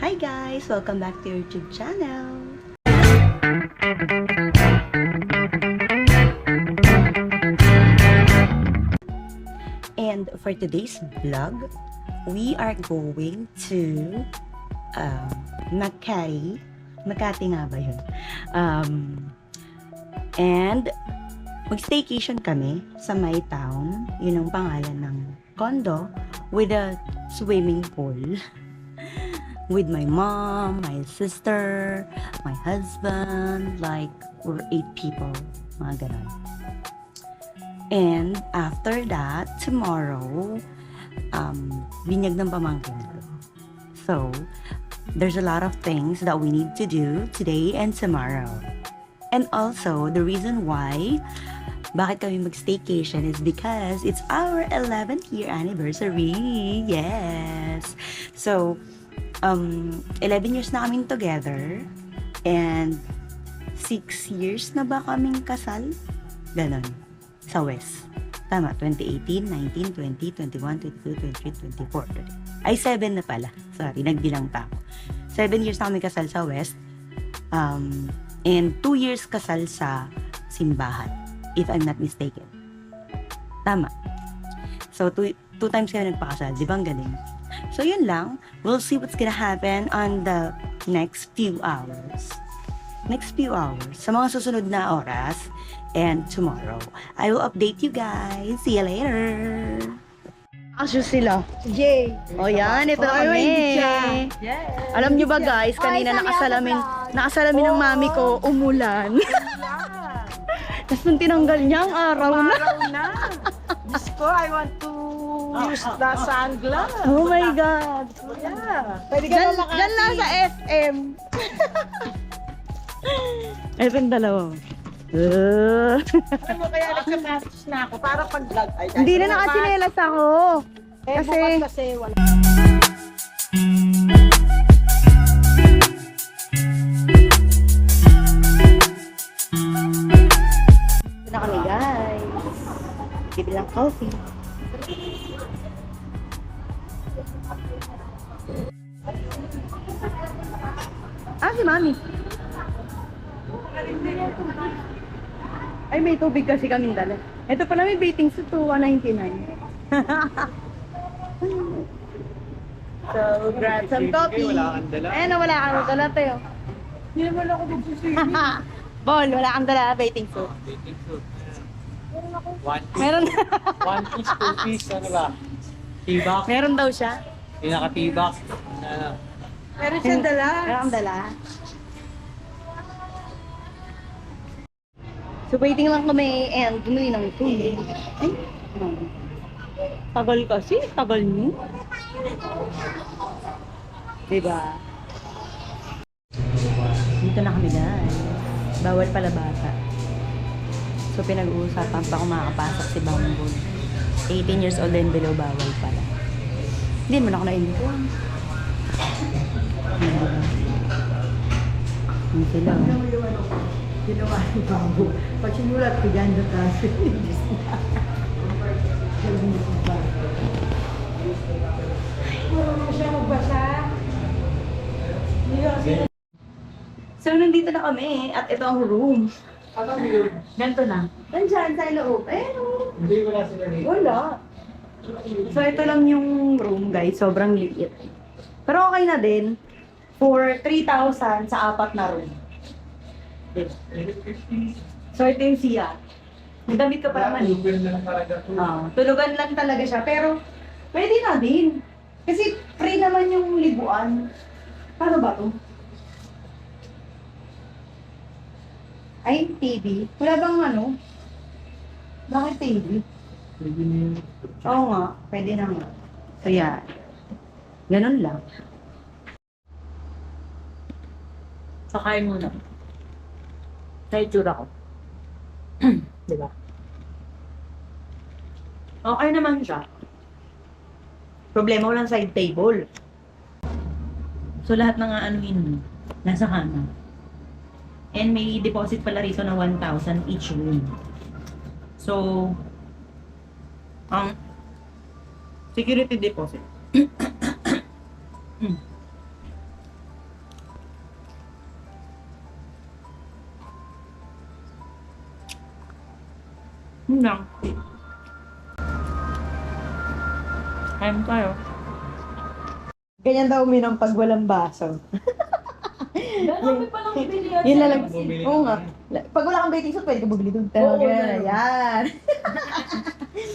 Hi guys! Welcome back to your YouTube channel! And for today's vlog, we are going to Makati. Makati nga ba yun? And mag-staycation kami sa My Town. Yun ang pangalan ng condo with a swimming pool. With my mom, my sister, my husband, like we're 8 people, mga ganon. And after that, tomorrow, binyag ng pamangkin ko. So, there's a lot of things that we need to do today and tomorrow. And also, the reason why bakit kami mag-staycation is because it's our 11th year anniversary. Yes! So, 11 years na kaming together and 6 years na ba kaming kasal? Ganon. Sa West. Tama, 2018, 19, 20, 21, 22, 23, 24. Ay, 7 na pala. Sorry, nagbilang pa ako. 7 years na kami kasal sa West. And 2 years kasal sa simbahan, if I'm not mistaken. Tama. So, two times kami nagpakasal. Di ba ang galing? So, yun lang. We'll see what's gonna happen on the next few hours. Sa mga susunod na oras. And tomorrow, I will update you guys. See you later! Asyo sila. Jay. O yan, ito na kami. Alam nyo ba guys, kanina nakasalamin ng mami ko, umulan. Tapos nung tinanggal niya, ang araw na. Diyos ko, I want to use the sunglass. Oh my God. Yeah. Pwede ka na Makati. Diyan lang sa SM. Ito yung dalawa. Alam mo, kaya nagsapatos na ako para pag-vlog. Hindi na nakachinelas ako. Kasi bukas kasi wala. Ito na kami guys. Bibili ng coffee. Si mami. Ay, may tubig kasi kaming dala. Ito pala may bathing suit to 199. So, grab some coffee. Wala kang dala. Wala kang dala tayo. Hindi naman ako magsusuyo. Ball, wala kang dala bathing suit. Bathing suit. One piece. Meron. One piece, two piece, ano ba? T-box. Meron daw siya. Pinaka-T-box. Meron siyang dala. Meron kang dala. So, waiting lang kami and bumili ng food. Ay, tagal kasi. Tagal niyo. Diba? Dito na kami guys. Bawal pala bata. So, pinag-uusapan pa kung makakapasok si Bamboo. 18 years old and below, bawal pala. Hindi mo na ako na-inform. Hindi sila. Ginawa ni Bambo. Pag sinulat ko dyan sa taas, marunong siya magbasa. So, nandito na kami at ito ang room. Ano yun? Ganito na. Nandyan sa loob. Hindi ko na sila rin. Wala. So, ito lang yung room, guys. Sobrang liit. Pero okay na din. For 3,000 sa 4 na room. So, ito yung siya. May damit ka pa naman. Tulugan lang talaga siya. Pero, pwede na din. Kasi free naman yung libuan. Paano ba to? Ay, TV. Wala bang ano? Bakit TV? Pwede na yun. Oo nga, pwede na nga. So, yan. Ganun lang. Sakain muna. Sa itsura ko. Diba? Okay naman siya. Problema walang side table. So, lahat ng aanuhin mo, nasa kanan. And may deposit pala rito na 1,000 each room. So, security deposit. Yun lang. Kain tayo. Ganyan daw uminom pag walang baso. Dami pa lang ibili yan. Yun lang. Oo nga. Pag wala kang baking soda, pwede ka bumili doon. Pero Oo, ganyan. Yan.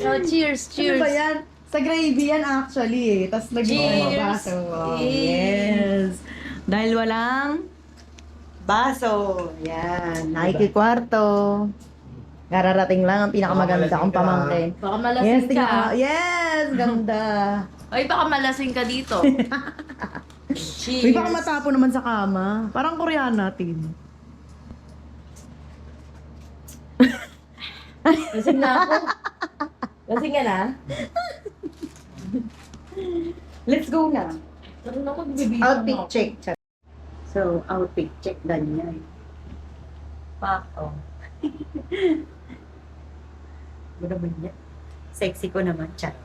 Oh, cheers, Ano ba yan? Sa gravy yan actually eh. Tapos nag-iwan Cheers. baso. Oh, yes. Dahil walang baso. Yan. Nakikikwarto. Kararating lang ang pinakamaganda kong pamangkin. Baka Yes, malasing tingnan ka. mo. Yes, ganda. Ay, baka malasing ka dito. Cheers. Uy, baka matapo naman sa kama. Parang Korean natin. Lasing na ako. Lasing ka na? Let's go na. Pero ako, bibigyan Outfit check. So, outfit check ganyan. Pa, oh. Ano naman yan? Sexy ko naman, charot.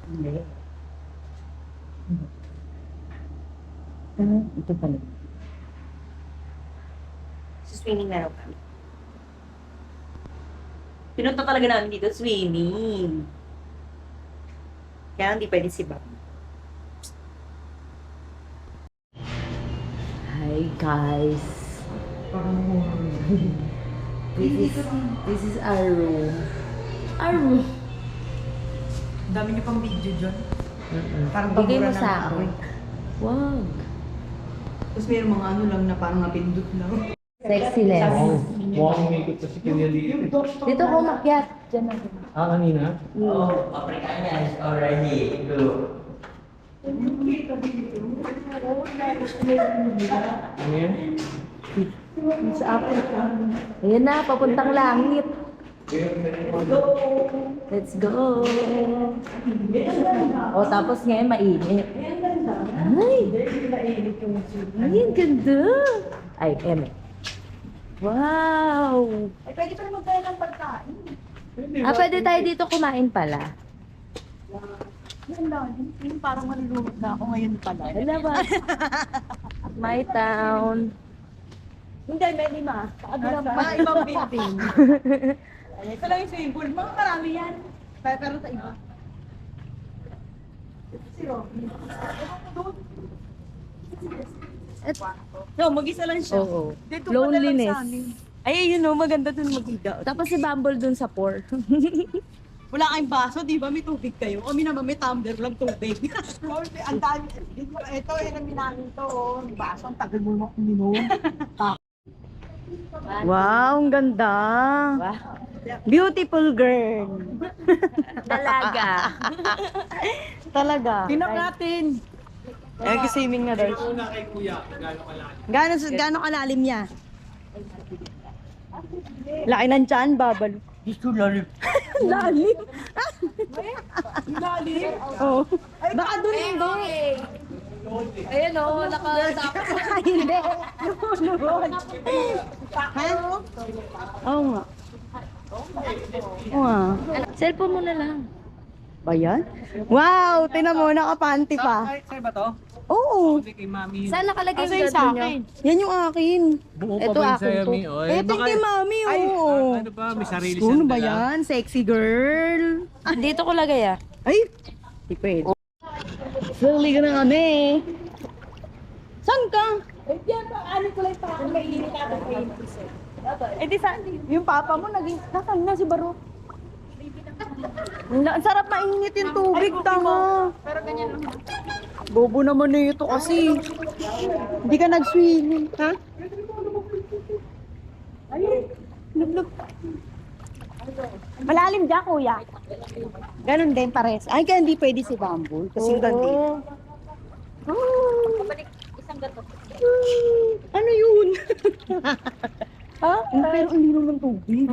Hindi. Ito pala. Swimming na raw kami. Pinunta talaga namin dito, swimming. Kaya hindi pwede si Bob. Hi, guys. This is our room. Our room. Ang dami niyo pang video dyan. Parang Bigay mo pabura sa ng akin. akin. Wag. Tapos mayroong mga ano lang na parang napindot lang. Sexy level. Mukhang umikot sa si Kuya Lee. Dito ko makyat. Diyan na. Ah, kanina? Oh, Africana is already blue. Ano yan? Sa Africa. Ayan na, papuntang langit. Let's go. O, tapos ngayon mainit. Ay! Ay, ang ganda. Ay, eme. Wow! Ay, pwede pa naman tayo ng pagkain. Pwede tayo dito kumain pala. Yan lang. Yung parang malulunod na ako ngayon pala. Wala ba? My town. Hindi, may lima. Mga ibang building. Ito lang yung swimming pool. Mga marami yan. Pero sa iba. No, mag-isa lang siya. Oo. Dito pa na lang Loneliness. sa amin. Ay, yun o, maganda dun mag-iga. Tapos si Bumble dun sa pour. Wala kayong baso, di ba? May tubig kayo. Kami naman may tumbler, walang tubig. Ang dami. Ito, enemy namin to. Yung baso, ang tagal mo naman uminom. Wow, ang ganda. Wow. Beautiful girl. Dalaga. Talaga. Tinak natin. Nag-swimming na daw. Una kay Kuya, gano'ng kalalim. Gano'ng kalalim niya? Laki ng tiyan, babalo. Gusto lalim. Lalim? Lalim? Oo. Baka dun hindi. Ayun o, nakatapos. Hindi. Lulunod. Ha? Oo nga. Oo nga. Cellphone mo na lang. Ba yan? Wow! Tinan mo, nakapanty pa. Sa'yo ba to? Oo. Sabi kay Mami. Saan nakalagay Kasi yung sa daddy niya? akin. Yan yung akin. Buo Ito pa ba yung akin sa'yo, to. Mi? Oy, Eh, tingnan kay mami, Ay, oo. ano ba? May sarili Ano siyang ba dala. yan? Sexy girl. Dito ko lagay ah. Ay! Di pwede. Sali ka na kami. Saan ka? Eh di saan? Yung papa mo naging... Nasaan na si Baro? Ang sarap mainit yung tubig, tanga. Pero ganyan lang. Bobo naman na ito kasi. Hindi ka nag-swimming, ha? Ayun. Lublog. Malalim dyan, kuya. Ganon din, pares. Ay, kaya hindi pwede si Bumble. Kasi ganti. Ano yun? ha? Pero hindi naman tubig.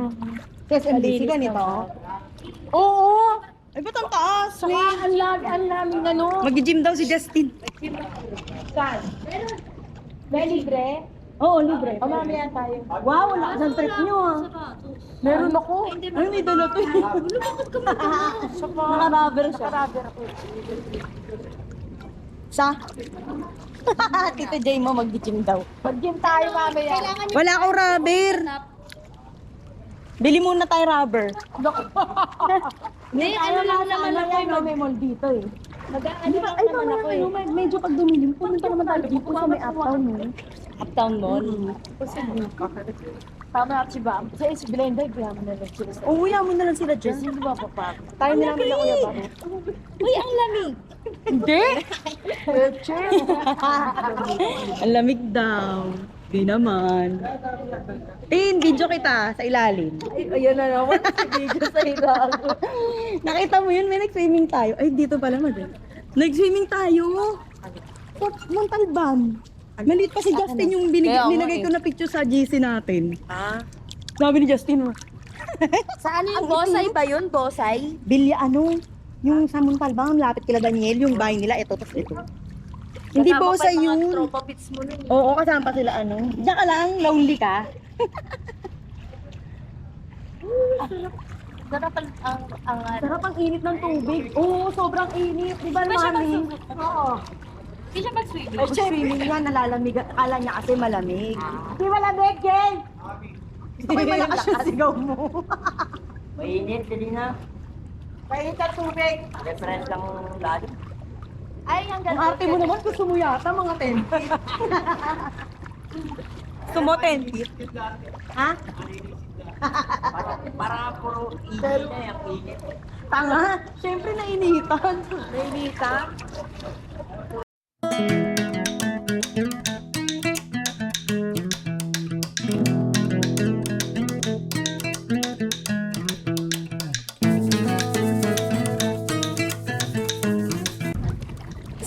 Kasi hindi ganito. Oo. Ay, ba't ang taas? Saka, ang namin ano. Mag-gym daw si Justin. Saan? May libre? Oo, libre. O, mamaya tayo. Wow, wala ka ng trip nyo ah. Meron ako. Ay, may dala to. Naka-rubber siya. Sa? Tito Jay mo, mag-gym daw. Mag-gym tayo mamaya. Wala akong rubber. Bili muna tayo rubber. May ano lang naman ako eh. May mall dito eh. Mag-ano lang naman ako eh. Medyo pag dumilim, pumunta naman tayo dito sa may uptown eh. Uptown Mall. Tama na si Bam. Sa is Blender, kaya mo na lang sila sa... Oo, yaman na lang sila dyan. Hindi ba papag? Tayo nilaman na kuya Bam. Uy, ang lamig! Hindi! Ang lamig daw. Di naman. Tin, video kita sa ilalim. Ayan na naman, si Bigo sa ilalim. Nakita mo yun, may nag-swimming tayo. Ay, dito pala madal. Nag-swimming tayo. Sa Montalban. Maliit pa si Justin yung Kaya nga nilagay ko na picture sa GC natin. Ah? Sabi ni Justin, Sa ano yung bosay ba yun? Bosay? Bilya ano, yung sa Montalban, lapit kila Daniel, yung bahay nila, ito, tapos ito. Hindi po sa yun. Tropa pits mo nun. Oo, kasama pa sila ano. Diyan ka lang, lonely ka. Sarap ang Sarap ang init ng tubig. Oo, sobrang init. Di ba, mami? Oo. Hindi siya mag-swimming. Pag swimming yan, nalalamig. Akala niya kasi malamig. Di malamig, Jen! May malakas yung sigaw mo. Mainit, hindi na. Mainit ang tubig. Reference lang lalo. Ay, ang Ang ganda. arte mo naman, gusto mo yata mga 10. Gusto mo 10? Ha? Para puro init na yung init. Tanga. Siyempre nainitan. Nainita.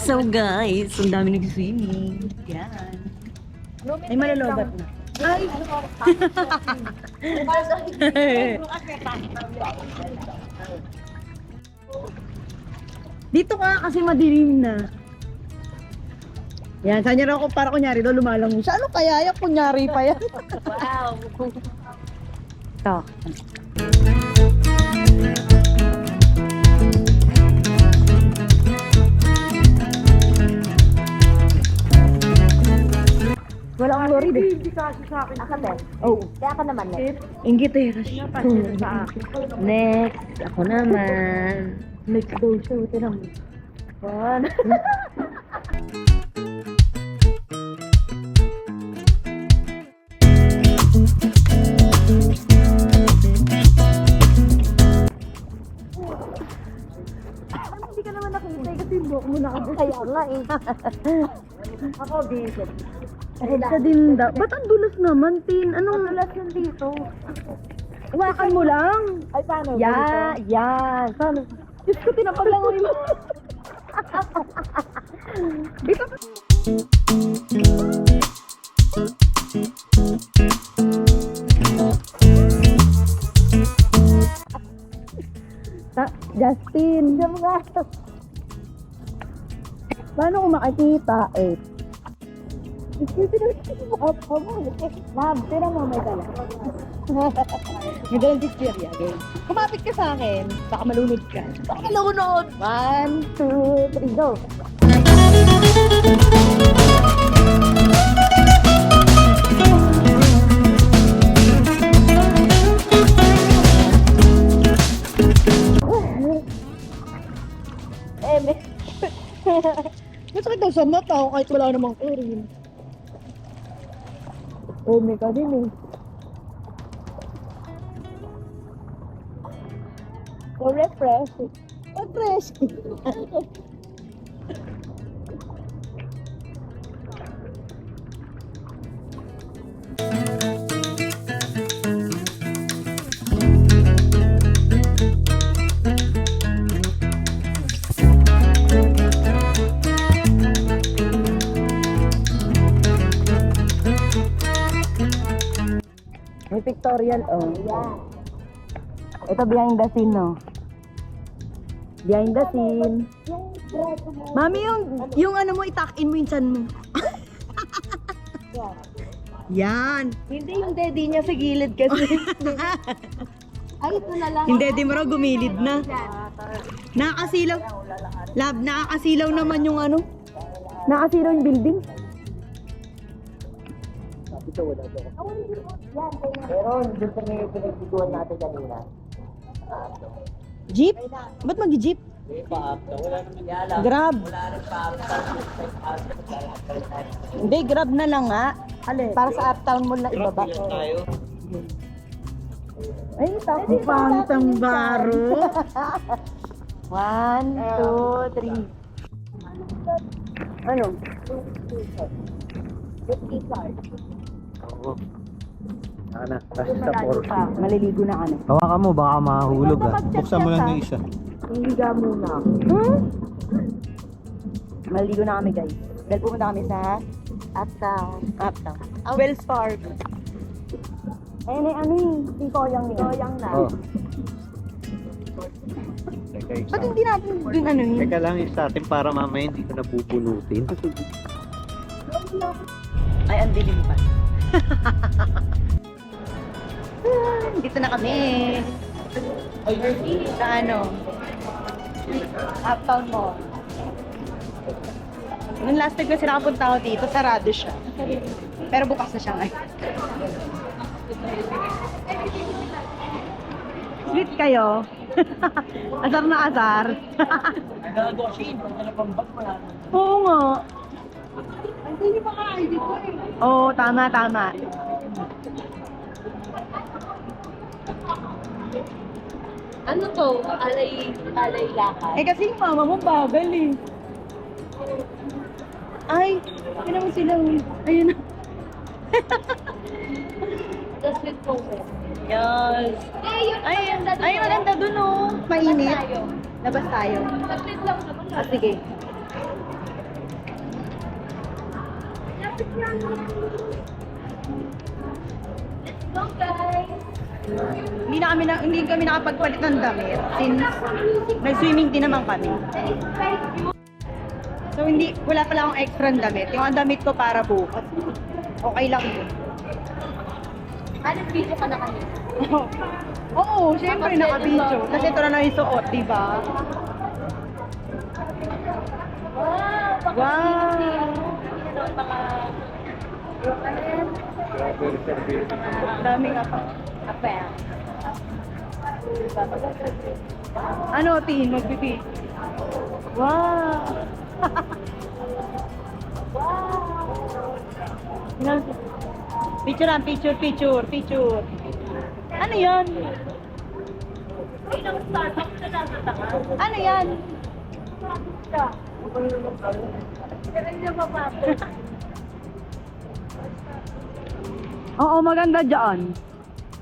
So guys, ang dami nag-swimming. Yan. Ay, malalobat na. Ay! Dito ka kasi madilim na. Yan, saan niya ako para kunyari daw lumalangon siya. Ano kaya yung kunyari pa yan? Wow. Ito. Wala akong lori din. Hindi kasi sa akin. Ako din. Oh, Kaya ako naman next. ingitera. Sa akin. Next. Ako naman. Let's go, show. Tignan mo. One. Hindi ka naman nakita kasi yung buhok mo nakabit. Kaya nga eh. Ako, busy. Sa din daw. Ba't ang dulas naman, Tin? Anong... Tulas nun dito. Iwakan mo lang. Ay, paano? Yan. Paano? Diyos ko, tinapaglangoy mo. Dito ka. Justin. Paano ko makikita eh? Love, tira mo may dala. May dalang picture yan, okay? Kumapit ka sa akin, baka malunod ka. Baka malunod! 1, 2, 3, go! Masakit daw sa mata ako kahit wala namang urin. Oh, may ka din eh. So, refreshing. Refreshing. May pictorial, oh. Ito behind the scene, no? Behind the scene. Mami, yung ano mo, itak-in mo yung chan mo. Yan. Hindi yung daddy niya sa gilid kasi. Ay, ito na lang. Yung daddy mo raw gumilid na. Nakakasilaw. Lab, nakakasilaw naman yung ano. Nakakasilaw yung building. Ito wala to. Pero doon sa may pinagbiguan natin kanina. Jeep? Ba't mag-jeep? May pa-up na. Wala naman Kaya lang, Grab. wala rin pa-up. Hindi, grab na lang nga. Para sa Uptown Mall na ibaba. tayo. Ay, tapos pantang baro. 1, 2, 3. Ano? Oo. Saka na. Kasi sa Porsche. Maliligo na kami. Hawakan mo, baka mahulog ah. Buksan mo lang ah. yung isa. Hiliga muna. Maliligo na kami, guys. Dahil pumunta kami sa Uptown. Wells Fargo. Ayun ay ano yung koyang yun. Koyang na. Oh. Teka, Ba't hindi natin dun ano yun? Teka lang yung sa atin para mamaya hindi ko napupunutin. Ay, ang dilim pa. Dito na kami. Sa ano? Uptown Mall. Nung last time kasi nakapunta ako dito, sarado siya. Pero bukas na siya ngayon. Sweet kayo. Asar na asar. Nagago kasi, pag nalapambag mo lang. Oo nga. Hindi pa ka-ID ko eh. Oo, tama. Ano to? Alay lakad. Eh kasi yung mama mo bagal eh. Ay, yun naman sila. Ayun na. Just with focus. Yes. Yun Ay, maganda dun, ay oh. maganda dun oh. Mainit. Tayo. Labas tayo. Saglit lang naman. Ah, sige. Go guys! Hindi kami nakapagpalit ng damit since may swimming din naman kami. So wala pala akong extra damit. Yung ang damit ko para bukas. Okay lang yun. Ano video ka na kanina? Oo, syempre naka-video. Kasi ito na yung suot, di ba? Wow! Wow! Dami nga pa. Apel. Ano, Tin? Magpipi. Wow! Wow! Picture lang, picture. Ano yan? Ilang Starbucks na nasa takas. Ano yan? Pero hindi mapapos. Oo, maganda dyan.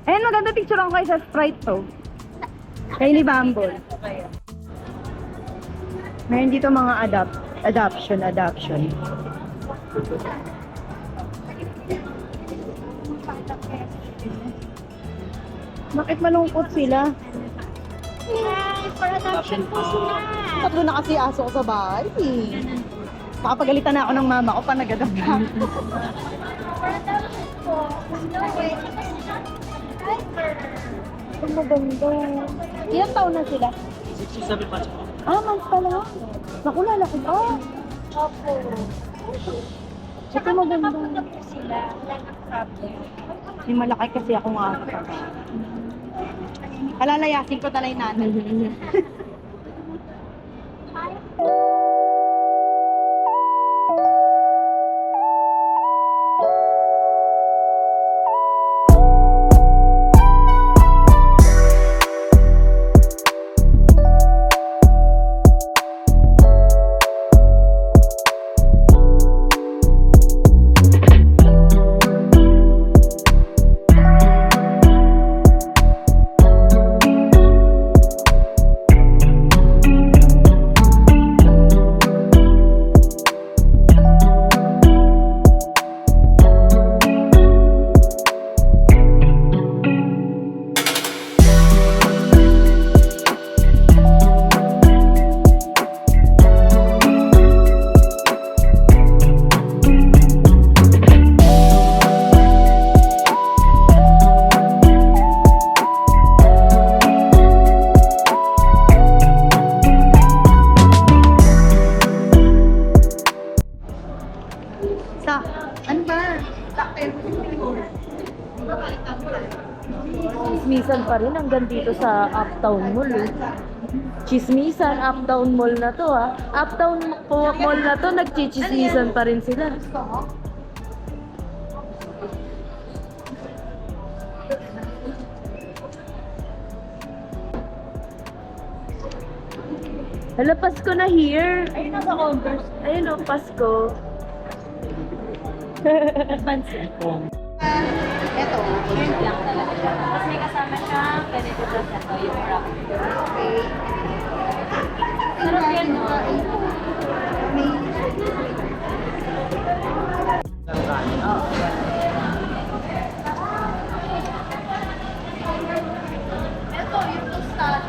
Ayun, maganda picture lang kayo sa Sprite to. Kay ni Bumble. Meron dito mga adoption. Bakit malungkot sila? For adoption po sila. Tatlo na kasi aso ko sa bahay. Nakapagalitan na ako ng mama ko pa nag-adopt ako. For adoption po. No way. Ang maganda. Ilang taon na sila? 67 pa. Months pa lang. Naku, lalaki pa. Opo. Ito maganda. Nakapunta po sila. Wala nang problem. Yung malaki kasi ako nga. Alalayasin ko talay nanay. Sa, ano ba? Chismisan pa rin hanggang dito sa Uptown Mall eh. Chismisan, Uptown Mall na to ah. Uptown Mall na to, nagchichismisan pa rin sila. Hala, Pasko na here. Ayun nasa Converse. Ayun o, Pasko. Advance eh. Ito. Shrimp lang talaga siya. Tapos may kasama siya, ganito sa ito, yung wrap. Okay. Sarap yan, no? Ito, yung tostados.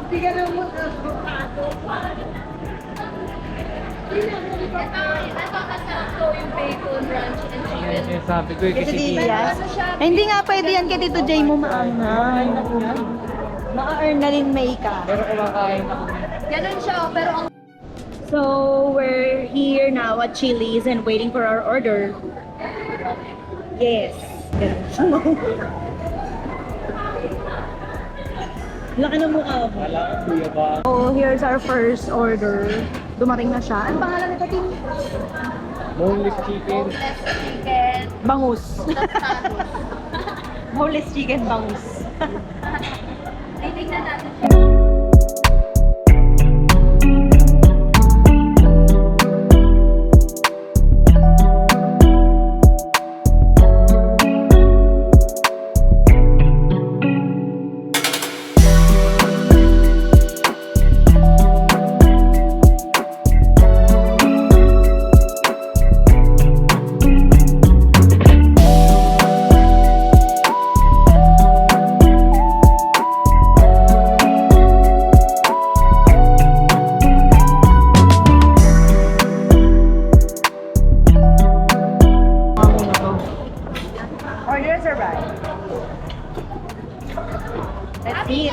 Hindi ka naman Ito masarap to, yung bacon, ranch, and chicken. Yung sabi ko, kasi quesadillas. Hindi nga pwede yan kay Tito Jay mo maanghang. Maka-earn na rin may ka. pero kumakain ako. Ganun siya, pero ang So, we're here now at Chili's and waiting for our order. Yes. Laki ng mukha mo. Wala ko, kuya ba? So, here's our first order. Dumating na siya. Ano pangalan nito, Tim? Boneless chicken. chicken, Bangus. tostados. Boneless chicken bangus. Titignan natin. Orders arrived. Let's eat.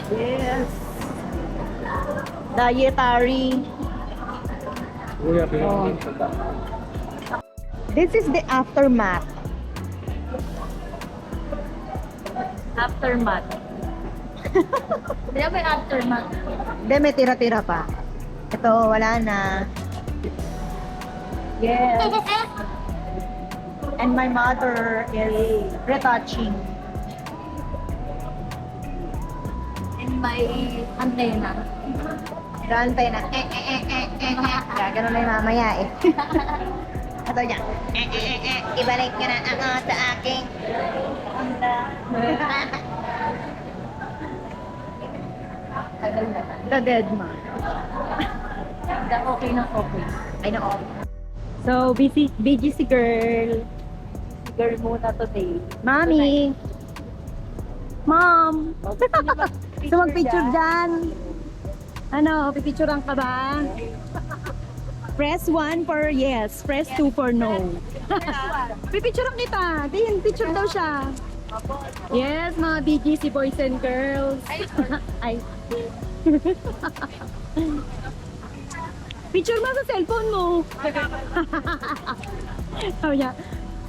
Yes. Dietary. Kuya, pinag This is the aftermath. Aftermath. Di ba may aftermath? Hindi, may tira-tira pa. Ito, wala na. Yes. And my mother is retouching. And may antena. Gantay na. Gano'n na yung mamaya eh. Ito niya. Ibalik niyo na ako sa aking The dead man. The okay ng okay. I know. So, BGC girl. Girl muna today. Mommy! Mom! So, mag-picture dyan. Ano, pipicturean ka ba? Press 1 for yes, press 2 for no. Pipicturean kita. Din, picture daw siya. Yes, mga BGC boys and girls. Ay. Picture mo sa cellphone mo. Sabi niya,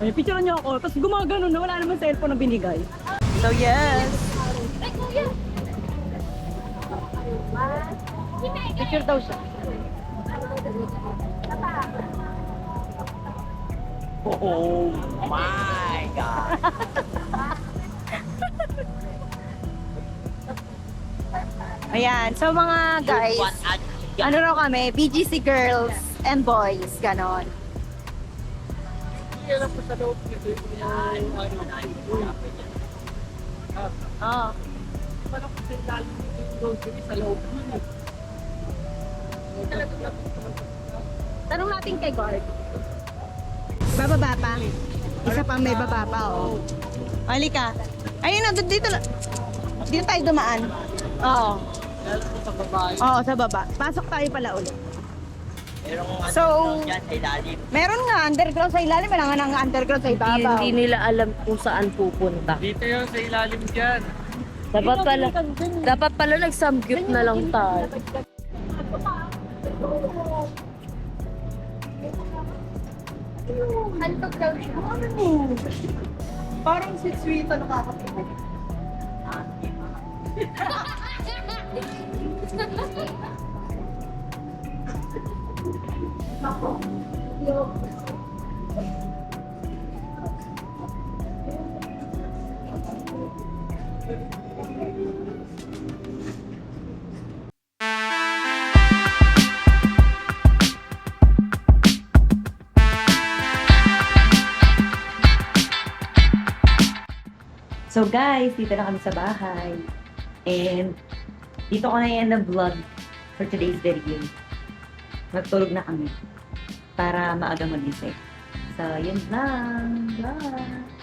ay, picturean niyo ako. Tapos gumagano na, wala naman cellphone na binigay. So yes. Picture daw siya. Oh my God! Ayan, so mga guys, ano raw kami, BGC girls and boys, ganon. Kaya lang po sa loob nito yung Oh. parang kasi lalim nito yung grocery sa loob naman eh. Tanong natin kay guard. Bababa pa. Isa pang may baba pa, oh. Halika. Ayun na, dito na. Dito tayo dumaan. Oo. Sa babae. Oo, sa baba. Pasok tayo pala ulit. Merong So, dyan sa ilalim. meron nga underground sa ilalim, meron nga ng underground sa ibabaw. Hindi nila alam kung saan pupunta. Dito yun sa ilalim dyan. Dapat pala nag-samgyup na lang tayo. Parang si Sweet, ano kakapit. So guys, dito na kami sa bahay. And dito ko na yan ang vlog for today's video. Magtulog na kami para maaga magising. So, yun lang. Bye!